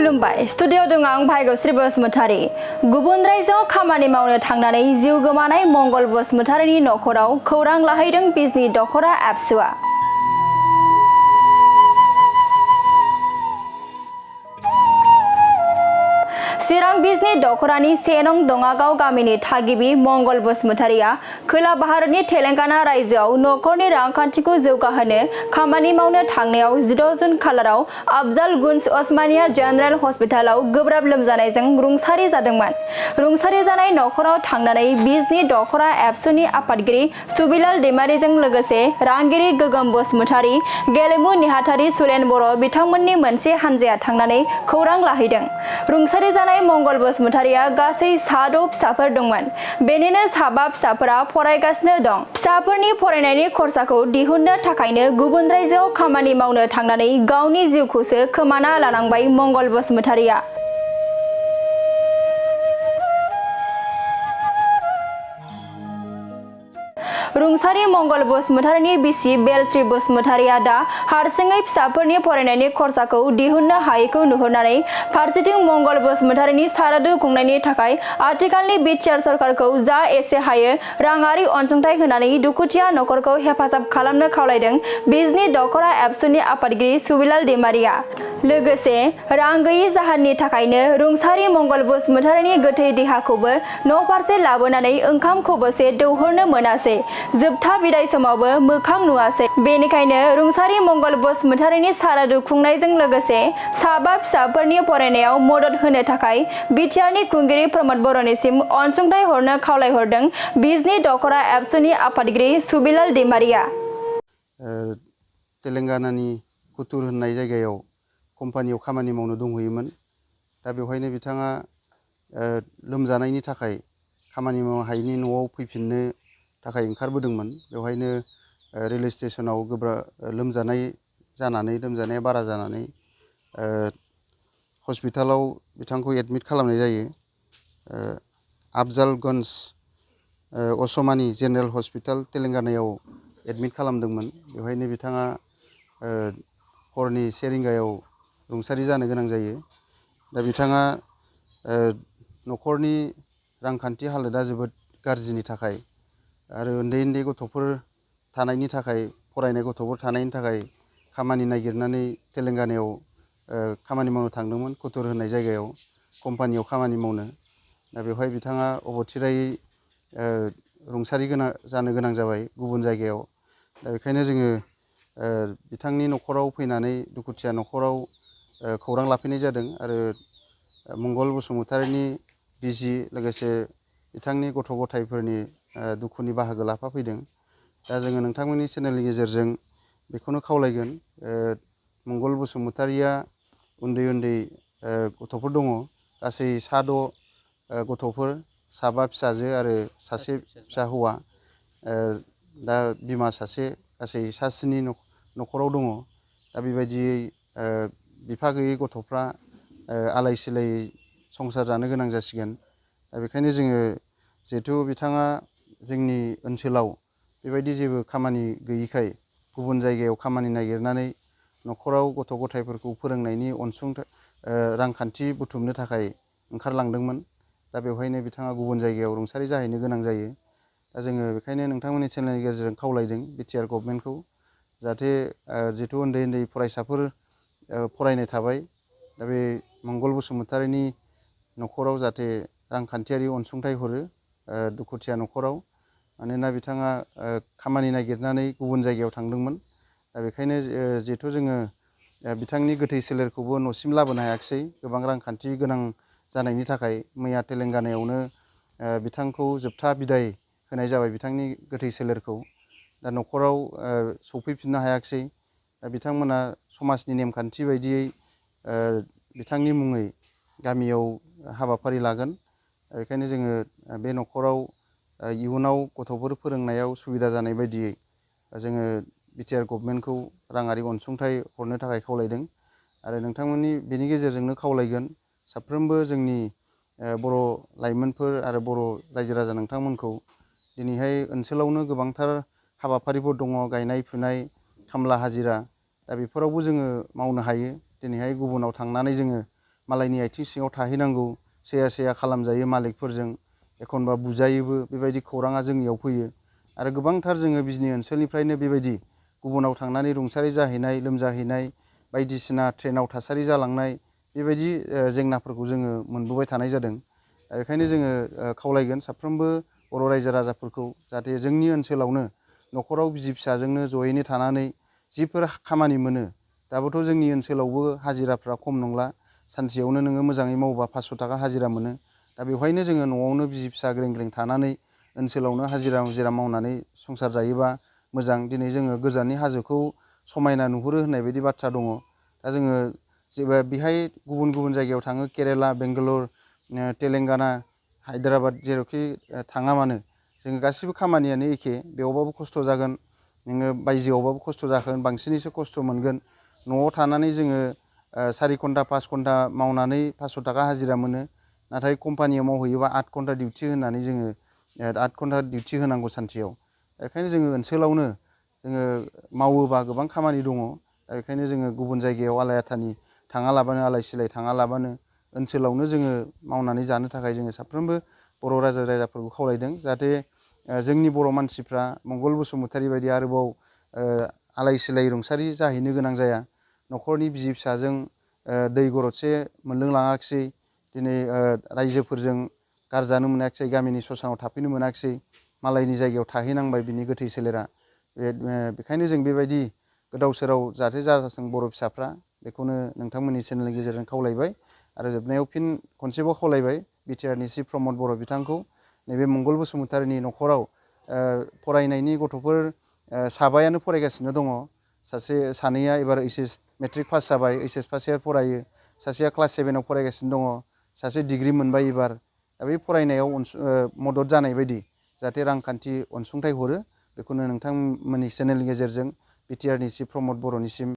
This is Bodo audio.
खुलुमबाय स्टुडिअ दं आं भाग्यश्री बसुमतारी। गुबुन रायजोआव खामानि मावनो थांनानै जिउ गोमानाय मंगल बसुमतारीनि नख'राव खौरां लाहैदों बिजनि दख'रा ABSUआ। चिरां बिजनि दख'रानि 1 नं दङागाव गामिनि थागिबि मंगल बसुमतारीया खोला भारतनि तेलेंगाना रायजोआव नखरनि रांखान्थिखौ जौगाहोनो खामानि मावनो थांनायाव 16 जुन खालाराव अफजलगन्ज उस्मानिया जेनेरेल हस्पिटालाव गोब्राब लोमजानायजों रुंसारि जादोंमोन। रुंसारि जानाय नख'राव थांनानै बिजनि दख'रा ABSUनि आफादगिरि सुबिलाल दैमारिजों लोगोसे रांगिरि गोगोम बसुमतारी, गेलेमु नेहाथारि सुलेन बर' बिथांमोननि मोनसे हानजाया थांनानै खौरां लाहैदों। रुंसारि जानाय मंगल बसुमतारीया गासै 6 फिसाफोर दंमोन। बेनिनो 7 फिसाफोरा फरायगासिनो दं। फिसाफोरनि फरायनायनि खरसाखौ दिहुननो थाखायनो गुबुन रायजोआव खामानि मावनो थांनानै गावनि जिउखौसो खोमाना लानांबाय मंगल बसुमतारीया। रुंसारि मंगल बसुमतारीनि बिसि बेलश्री बसुमतारीया दा हारसिङै फिसाफोरनि फरायनायनि खरसाखौ दिहुननो हायैखौ नुहुरनानै फारसेथिं मंगल बसुमतारीनि सारादु खुंनायनि थाखाय आथिखालनि बिटिआर सरकारखौ जा एसे हायो राङारि अनसुंथाइ होनानै दुखुथिया नखरखौ हेफाजाब खालामनो खावलायदों बिजनि दख'रा ABSUनि आफादगिरि सुबिलाल दैमारिया। लोगोसे रां गैयि जाहोननि थाखायनो रुंसारि मंगल बसुमतारीनि गोथै देहाखौबो न'फारसे लाबोनानै ओंखाम खबसे दौहरनो मोनासै। जोबथा बिदाय समावबो मोखां नुवासै। बेनिखायनो रुंसारि मंगल बसुमतारीनि सारादु खुंनायजों लोगोसे 7 फिसाफोरनि फरायनायाव मदद होनो थाखाय बिटिआरनि खुंगिरि प्रमद बर'निसिम अनसुंथाइ हरनो खावलायहरदों बिजनि दख'रा ABSUनि आफादगिरि सुबिलाल दैमारिया। तेलेंगानानि कुतुर होननाय जायगायाव कम्पानियाव खामानि मावनो दंहैयोमोन। दा बेवहायनो बिथाङा लोमजानायनि थाखाय खामानि मावनो हायैनि न'आव फैफिननो थाखाय ओंखारबोदोंमोन। बेवहायनो रेलवे स्टेशनाव लोमजानाया बारा जानानै हस्पिटालाव बिथांखौ एडमिट खालामनाय जायो। अफजलगन्ज उस्मानिया जेनेरेल हस्पिटाल तेलेंगानायाव एडमिट खालामदोंमोन। बेवहायनो बिथाङा हरनि 1 रिंगायाव रुंसारि जानो गोनां जायो। दा बिथाङा न'खरनि रांखान्थि हालोदा जोबोद गाज्रिनि थाखाय आरो उन्दै गथ'फोर थानायनि थाखाय फरायनाय गथ'फोर थानायनि थाखाय खामानि नागिरनानै तेलेंगानायाव खामानि मावनो थांदोंमोन। कुतुर होननाय जायगायाव कम्पानियाव खामानि मावनो। दा बेवहाय बिथाङा अबथिरायै रुंसारि जानो गोनां जाबाय गुबुन जायगायाव। दा बेखायनो जोङो बिथांनि न'खराव फैनानै दुखुथिया न'खराव खौरां लाफैनाय जादों आरो मंगल बसुमतारीनि बिसि लोगोसे बिथांनि गथ' गथायफोरनि दुखुनि बाहागो लाफाफैदों। दा जोङो नोंथांमोननि चेनेलनि गेजेरजों बेखौनो खावलायगोन, मंगल बसुमतारीया उन्दै गथ'फोर दङ। गासै 6 गथ'फोर, 7 फिसाजो आरो 1 फिसा हौवा। दा बिमा सासे, गासै 7 न'खराव दङ। दा बेबायदियै बिफा गैयै गथ'फ्रा आलाय सिलायै संसार जानो गोनां जासिगोन। दा बेखायनो जोङो जिहेथु बिथाङा जोंनि ओनसोलाव बेबायदि जेबो खामानि गैयिखाय गुबुन जायगायाव खामानि नागिरनानै न'खराव गथ' गथायफोरखौ फोरोंनायनि अनसुंथाइ रांखान्थि बुथुमनो थाखाय ओंखारलांदोंमोन। दा बेवहायनो बिथाङा गुबुन जायगायाव रुंसारि जाहैनो गोनां जायो। दा जोङो बेखायनो नोंथांमोननि चेनेलनि गेजेरजों खावलायदों बिटिआर गभर्नमेन्टखौ, जाहाथे जिहेथु उन्दै फरायसाफोर फरायनाय थाबाय, दा बे मंगल बसुमतारीनि न'खराव जाहाथे रांखान्थियारि अनसुंथाइ हरो दुखुथिया न'खराव। मानोना बिथाङा खामानि नागिरनानै गुबुन जायगायाव थांदोंमोन। दा बेखायनो जिहेथु जोङो बिथांनि गोथै सोलेरखौबो न'सिम लाबोनो हायाखिसै गोबां रांखान्थि गोनां जानायनि थाखाय। मैया तेलेंगानायावनो बिथांखौ जोबथा बिदाय होनाय जाबाय बिथांनि गोथै सोलेरखौ। दा न'खराव सफैफिननो हायाखिसै। दा बिथांमोना समाजनि नेमखान्थि बायदियै बिथांनि मुङै गामियाव हाबाफारि लागोन। बेखायनो जोङो बे न'खराव इयुनाव गथ'फोर फोरोंनायाव सुबिदा जानाय बायदियै जोङो बिटिआर गभर्नमेन्टखौ राङारि अनसुंथाइ हरनो थाखाय खावलायदों। आरो नोंथांमोननि बेनि गेजेरजोंनो खावलायगोन साफ्रोमबो जोंनि बर' लाइमोनफोर आरो बर' रायजो राजा नोंथांमोनखौ दिनैहाय ओनसोलावनो गोबांथार हाबाफारिफोर दङ, गायनाय फुनाय, खामला हाजिरा। दा बेफोरावबो जोङो मावनो हायो। दिनैहाय गुबुनाव थांनानै जोङो मालायनि आथिं सिङाव थाहैनांगौ, सेया सेया खालामजायो मालिकफोरजों, एखनबा बुजायोबो, बेबायदि खौराङा जोंनियाव फैयो। आरो गोबांथार जोङो बिजनि ओनसोलनिफ्रायनो बेबायदि गुबुनाव थांनानै रुंसारि जाहैनाय, लोमजाहैनाय, बायदिसिना ट्रेनाव थासारि जालांनाय, बेबायदि जेंनाफोरखौ जोङो मोनबोबाय थानाय जादों। बेखायनो जोङो खावलायगोन साफ्रोमबो बर' रायजो राजाफोरखौ जाहाथे जोंनि ओनसोलावनो न'खराव बिसि फिसाजोंनो जयैनो थानानै जिफोर खामानि मोनो, दाबोथ' जोंनि ओनसोलावबो हाजिराफ्रा खम नंला। सानसेयावनो नोङो मोजाङै मावोबा 500 थाखा हाजिरा मोनो। दा बेवहायनो जोङो न'आवनो बिसि फिसा ग्रें ग्रें थानानै ओनसोलावनो हाजिरा मावनानै संसार जायोबा मोजां। दिनै जोङो गोजाननि हाजोखौ समायना नुहुरो होननाय बायदि बाथ्रा दङ। दा जोङो जेबो बेहाय गुबुन गुबुन जायगायाव थाङो, केरेला, बेंगालर, तेलेंगाना, हायद्राबाद, जेरावखि थाङा मानो जोङो गासिबो खामानियानो एखे। बेयावबाबो खस्थ' जागोन, नोङो बायजोआवबाबो खस्थ' जागोन, बांसिनैसो खस्थ' मोनगोन। न'आव थानानै जोङो 4 घन्टा 5 घन्टा मावनानै 500 थाखा हाजिरा मोनो। नाथाय कम्पानियाव मावहैयोबा 8 घन्टा डिउटि होनानै जोङो 8 घन्टा डिउटि होनांगौ सानसेयाव। बेखायनो जोङो ओनसोलावनो जोङो मावोबा गोबां खामानि दङ। दा बेखायनो जोङो गुबुन जायगायाव आलाय-आथानि थाङालाबानो, आलाय सिलाय थाङालाबानो ओनसोलावनो जोङो मावनानै जानो थाखाय जोङो साफ्रोमबो बर' रायजो राजाफोरखौ खावलायदों। जाहाथे जोंनि बर' मानसिफ्रा मंगल बसुमतारी बायदि आरोबाव आलाय सिलाय रुंसारि जाहैनो गोनां जाया। न'खरनि बिसि फिसाजों दै गरदसे मोनलोंलाङाखिसै, दिनै रायजोफोरजों गारजानो मोनाखिसै, गामिनि ससानाव थाफैनो मोनाखिसै, मालायनि जायगायाव थाहैनांबाय बिनि गोथै सोलेरा। बेखायनो जों बेबायदि गोदाव सोराव जाहाथे जाथों बर' फिसाफ्रा, बेखौनो नोंथांमोननि चेनेलनि गेजेरजों खावलायबाय। आरो जोबनायाव फिन खनसेबाव खावलायबाय बिटिआरनि चिफ प्रमद बर' बिथांखौ, नैबे मंगल बसुमतारीनि न'खराव फरायनायनि गथ'फोर 7 फरायगासिनो दङ। सानैया एबार HS मेट्रिक पास जाबाय, HS फार्स्ट इयार फरायो। सासेया क्लास 7आव फरायगासिनो दङ, सासे डिग्री मोनबाय एबार। दा बे फरायनायाव मदद जानाय बायदि जाहाथे रांखान्थि अनसुंथाइ हरो, बेखौनो नोंथांमोननि चेनेलनि गेजेरजों बिटिआरनि चिफ प्रमद बर'निसिम